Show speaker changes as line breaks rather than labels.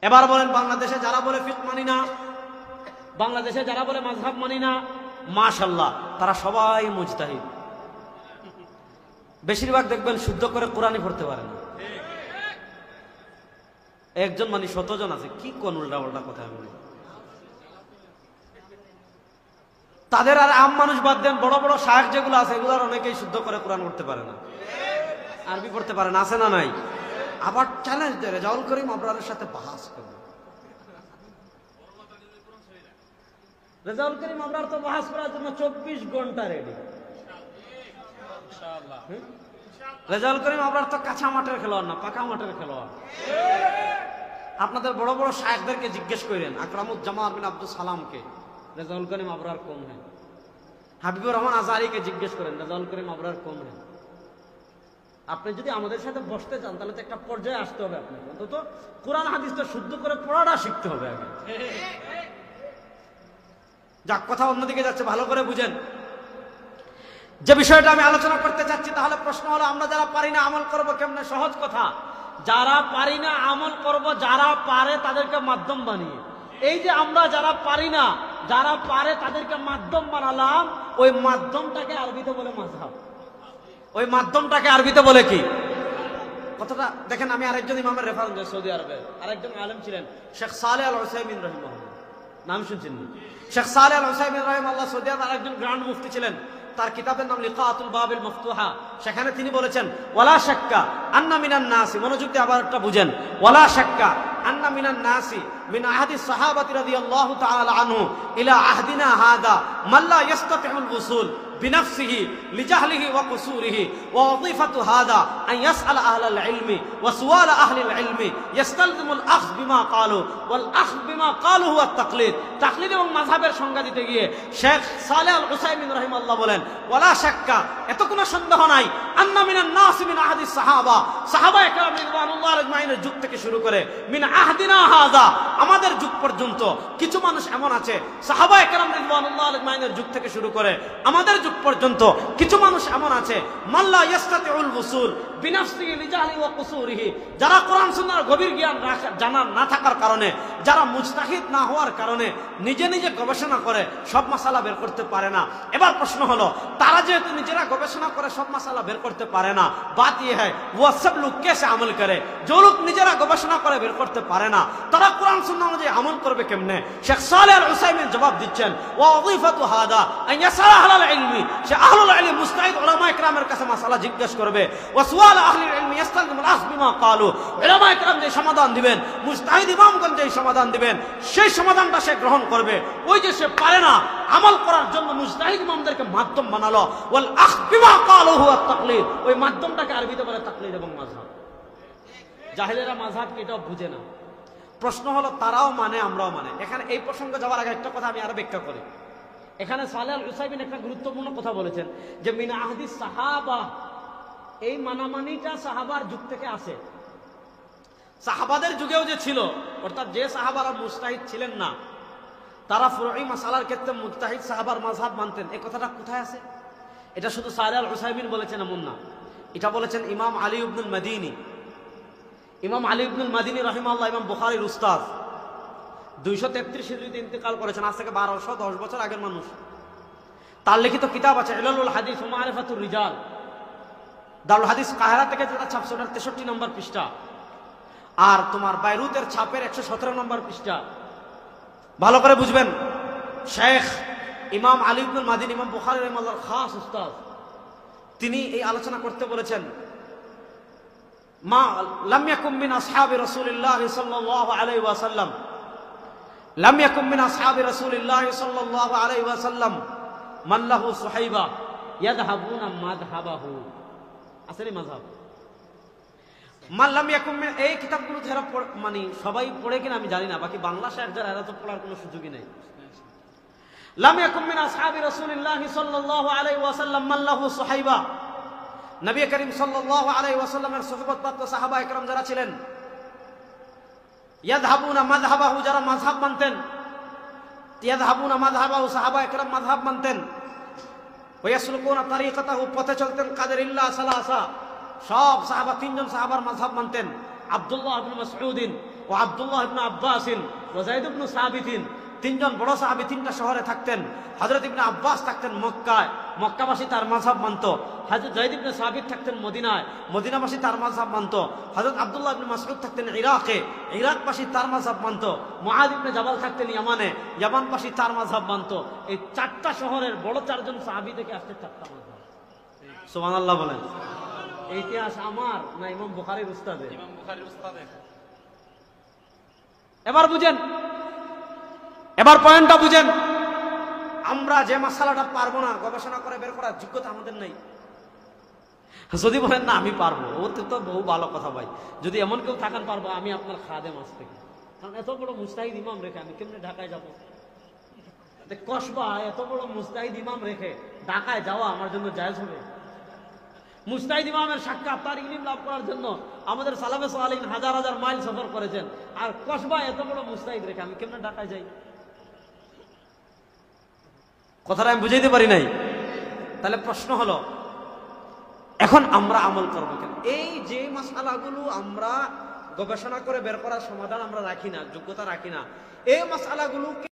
এবার বলেন, বাংলাদেশে যারা বলে ফিকহ মানি না, বাংলাদেশে যারা বলে মাযহাব মানি না, মাশাআল্লাহ তারা সবাই মুজতাহিদ। বেশিরভাগ দেখবেন শুদ্ধ করে কোরআনই পড়তে পারে না। একজন মানে 100 জন আছে, কি কোন উল্টা উল্টা কথা বলে। তাদের আর আম মানুষ বাদ দেন, বড় বড় শায়েখ যেগুলো আছে এগুলোর অনেকেই শুদ্ধ করে কোরআন পড়তে পারে না, আরবি পড়তে পারে না, আছে না নাই? আবার চ্যালেঞ্জ দেয় রেজাউল করিম আবরারের সাথে বাহাস করবে। রেজাউল করিম আবরার তো বাহাস করার জন্য 24 ঘন্টা রেডি। রেজাউল করিম আবরার তো কাঁচা মাঠের খেলোয়াড় না, পাকা মাঠের খেলোয়াড়। আপনাদের বড় বড় শায়েখদেরকে জিজ্ঞেস করেন, আকরামুজ্জামান বিন আব্দুল সালামকে, রেজাউল করিম আবরার কম হ্যাঁ। হাবিবুর রহমান আজহারিকে জিজ্ঞেস করেন, রেজাউল করিম আবরার কম হ্যাঁ। আপনি যদি আমাদের সাথে বসতে চান তাহলে তো একটা পর্যায়ে আসতে হবে, আপনাকে অন্তত কোরআন হাদিসটা শুদ্ধ করে পড়াটা শিখতে হবে আগে। যাক, কথা অন্যদিকে যাচ্ছে, ভালো করে বুঝেন যে বিষয়টা আমি আলোচনা করতে চাচ্ছি। তাহলে প্রশ্ন হলো, আমরা যারা পারি না আমল করব কেমনে? সহজ কথা, যারা পারি না আমল করব, যারা পারে তাদেরকে মাধ্যম বানিয়ে। এই যে আমরা যারা পারি না, যারা পারে তাদেরকে মাধ্যম বানালাম, ওই মাধ্যমটাকে আরবিতে বলে মাযহাব। ওই মাধ্যমটাকে আরবিতে বলে কি? কথাটা দেখেন, আমি আরেকজন ইমামের রেফারেন্স দেই, সৌদি আরবের আরেকজন আলেম ছিলেন শেখ সালেহ আল উসাইমিন রাহিমাহুল্লাহ, নাম শুনছেন? শেখ সালেহ আল উসাইমিন রাহিমাহুল্লাহ সৌদি আরবের আরেকজন গ্র্যান্ড মুফতি ছিলেন। তার কিতাবের নাম লিকাতুল বাবিল মফতুহা। সেখানে তিনি বলেছেন, ওয়ালা শাক্কা আন্না মিনান নাসি, মনোযোগ দিয়ে আবার একটা বুঝেন, ওয়ালা শাক্কা আন্না মিনান নাসি মিন আহাদি সাহাবাতি রাদিয়াল্লাহু তাআলা আনহু ইলা আহদিনা হাদা মান লা ইস্তাতিউল উসুল بنفسه لجهله وقصوره ووظيفة هذا أن يسأل أهل العلم وسؤال أهل العلم يستلزم الأخذ بما قالوا والأخذ بما قالوا هو التقليد। তাকলিদ এবং মাযহাবের সংজ্ঞা দিতে গিয়ে শেখ সালেহ আল উসাইমিন রাহিমাহুল্লাহ বলেন, ওয়ালা শাক্কা, এত কোনো সন্দেহ নাই, আন্না মিনান নাস মিন আহাদিস সাহাবা, সাহাবায়ে কেরাম রিদওয়ানুল্লাহি আলাইহিমের যুগ থেকে শুরু করে মিন আহদিনা হাযা, আমাদের যুগ পর্যন্ত কিছু মানুষ এমন আছে, সাহাবায়ে কেরাম রিদওয়ানুল্লাহি আলাইহিমের যুগ থেকে শুরু করে আমাদের যুগ পর্যন্ত কিছু মানুষ এমন আছে, মাল্লা ইস্তাতিউল উসুল বিনাফসিহি লিজাহলি ওয়া কুসুরিহি, যারা কোরআন সুন্নাহর গভীর জ্ঞান জানা না থাকার কারণে, যারা মুজতাহিদ না হওয়ার কারণে নিজে নিজে গবেষণা করে সব মাসালা বের করতে পারে না। এবার প্রশ্ন হলো, তারা যেহেতু নিজেরা গবেষণা করে সব মাসালা বের করতে পারে না, বাত ইয়ে হ্যায় वो सब लोग कैसे अमल करे? जो लोग নিজেরা গবেষণা করে বের করতে পারে না, তারা কোরআন সুন্নাহ অনুযায়ী আমল করবে কেমনে? শেখ সালেহ আল উসাইমিন জবাব দিচ্ছেন, ওয়া ওয়াজিফাতু হাদা আন ইয়াসআল আহলাল ইলমি, সে আহলুল ইলম মুস্তাহিদ উলামায়ে কেরামের কাছে মাসালা জিজ্ঞেস করবে, ওয়া সুআল আহলিল ইলমি ইস্তালজিমুল আখয বিমা ক্বালু, উলামায়ে কেরাম যে সমাধান দিবেন, মুস্তাহিদ ইমামগণ যে সমাধান দিবেন, সেই সমাধানটা সে গ্রহণ করবে। ওই যে সে পারে না আমল করার জন্য মুজতাহিদ ইমামদেরকে মাধ্যম বানালো, ওয়াল আখয বিমা ক্বালু হুয়া তাকলিদ, ওই মাধ্যমটাকে আরবিতে বলে তাকলিদ এবং মাযহাব। জাহেলেরা মাযহাব কি এটাও বুঝে না। প্রশ্ন হলো, তারাও মানে আমরাও মানে। এখানে এই প্রসঙ্গে যাওয়ার আগে একটা কথা আমি আরো ব্যাখ্যা করি। এখানে সালেহ আল উসাইমিন একটা গুরুত্বপূর্ণ কথা বলেছেন যে মিন আহদিস সাহাবা, এই মানামানিটা সাহাবার যুগ থেকে আসে। সাহাবাদের যুগেও যে ছিল, অর্থাৎ যে সাহাবারা মুজতাহিদ ছিলেন না, তারা ফুরঈ মাসালার ক্ষেত্রে মুজতাহিদ সাহাবার মাযহাব মানতেন। এই কথাটা কোথায় আছে? এটা শুধু সালেহ আল উসাইমিন বলেছেন এমন না, এটা বলেছেন ইমাম আলী ইবনুল মাদিনী। ইমাম আলী ইবনুল মাদিনী রাহিমাহুল্লাহ ইমাম বুখারীর উস্তাদ, 233 হিজরিতে ইন্তেকাল করেছেন, আজ থেকে 1210 বছর আগের মানুষ। তার লিখিত কিতাব আছে ইলালুল হাদিস ওয়া মারিফাতুর রিজাল, দারুল হাদিস কাহিরা থেকে যেটা ছাপছে ওটার 63 নম্বর পৃষ্ঠা, আর তোমার বাইরুতের ছাপের 117 নম্বর পৃষ্ঠা। ভালো করে বুঝবেন, শেখ ইমাম আলী ইবনুল মাদিনী ইমাম বুখারী রাহিমাহুল্লাহর খাস উস্তাদ, তিনি এই আলোচনা করতে বলেছেন, মা লাম ইয়াকুম মিন আসহাবি রাসূলিল্লাহ সাল্লাল্লাহু আলাইহি ওয়াসাল্লাম, লাম ইয়াকুম মিন আসহাবি রাসূলিল্লাহ সাল্লাল্লাহু আলাইহি ওয়াসাল্লাম মান লাহু সুহাইবা ইয়াযহাবুনা মাযহাবাহু, আসলে মাযহাব মান লাম ইয়াকুম মিন, এই কিতাবগুলো যারা মানে সবাই পড়ে কিনা আমি জানি না, বাকি বাংলা শায়েখ যারা এরা তো পড়ার কোনো সুযোগই নেই। লাম ইয়াকুম মিন আসহাবি রাসূলিল্লাহ সাল্লাল্লাহু আলাইহি ওয়াসাল্লাম মান লাহু সুহাইবা, নবী করিম সাল্লাল্লাহু আলাইহি ওয়াসাল্লামের সুহবতপ্রাপ্ত সাহাবায়ে কেরাম যারা ছিলেন, ইয়াযহাবুনা মাযহাবাহু, যারা মাযহাব মানতেন, ইয়াযহাবুনা মাযহাবাহু, সাহাবায়ে কেরাম মাযহাব মানতেন, ওয়া ইয়াসলুকুনা তারিকাতাহু, পথে চলতেন, কাদের ইল্লা সালাসা, সব সাহাবা 3 জন সাহাবার মাযহাব মানতেন, আব্দুল্লাহ ইবনে মাসউদ ও আব্দুল্লাহ ইবনে আব্বাসিন ওয়া যায়েদ ইবনে সাবিতিন, তিনজন বড় সাহাবী তিনটা শহরে থাকতেন। হযরত ইবনে আব্বাস থাকতেন মক্কায়, মক্কাবাসী তার মাযহাব মানত। হযরত যায়েদ ইবনে সাবিত থাকতেন মদিনায়, মদিনাবাসী তার মাযহাব মানত। হযরত আব্দুল্লাহ ইবনে মাসউদ থাকতেন ইরাকে, ইরাকবাসী তার মাযহাব মানত। মুআয ইবনে জাবাল থাকতেন ইয়ামানে, ইয়ামানবাসী তার মাযহাব মানত। এই চারটা শহরের বড় চারজন সাহাবী থেকে আসছে চারটা মাযহাব। সুবহানাল্লাহ বলেন। এই ইতিহাস আমার না ইমাম বুখারীর উস্তাদের?
ইমাম বুখারীর উস্তাদের।
এবার বুঝেন, এবার পয়েন্টটা বুঝেন। আমরা যে মাসালাটা পারবো না, গবেষণা করে বের করার যোগ্যতা আমাদের নেই। যদি বলেন না আমি পারবো, ওতে তো বহু ভালো কথা ভাই। যদি এমন কেউ থাকেন পারবো, আমি আপনার খাদেম আজ থেকে। কারণ এত বড় মুস্তাহিদ ইমাম রেখে আমি কেমনে ঢাকায় যাবো? কসবা এত বড় মুস্তাহিদ ইমাম রেখে ঢাকায় যাওয়া আমার জন্য জায়েজ হবে? মুস্তাহিদ ইমামের সাক্ষাৎ, তার ইলম লাভ করার জন্য আমাদের সালাফে সালিহিন হাজার হাজার মাইল সফর করেছেন, আর কসবা এত বড় মুস্তাহিদ রেখে আমি কেমনে ঢাকায় যাই? কথাটা আমি বুঝাইতে পারি নাই। তাহলে প্রশ্ন হলো, এখন আমরা আমল করবো কেন? এই যে মাসালাগুলো আমরা গবেষণা করে বের করার সমাধান আমরা রাখি না, যোগ্যতা রাখি না, এই মাসালাগুলো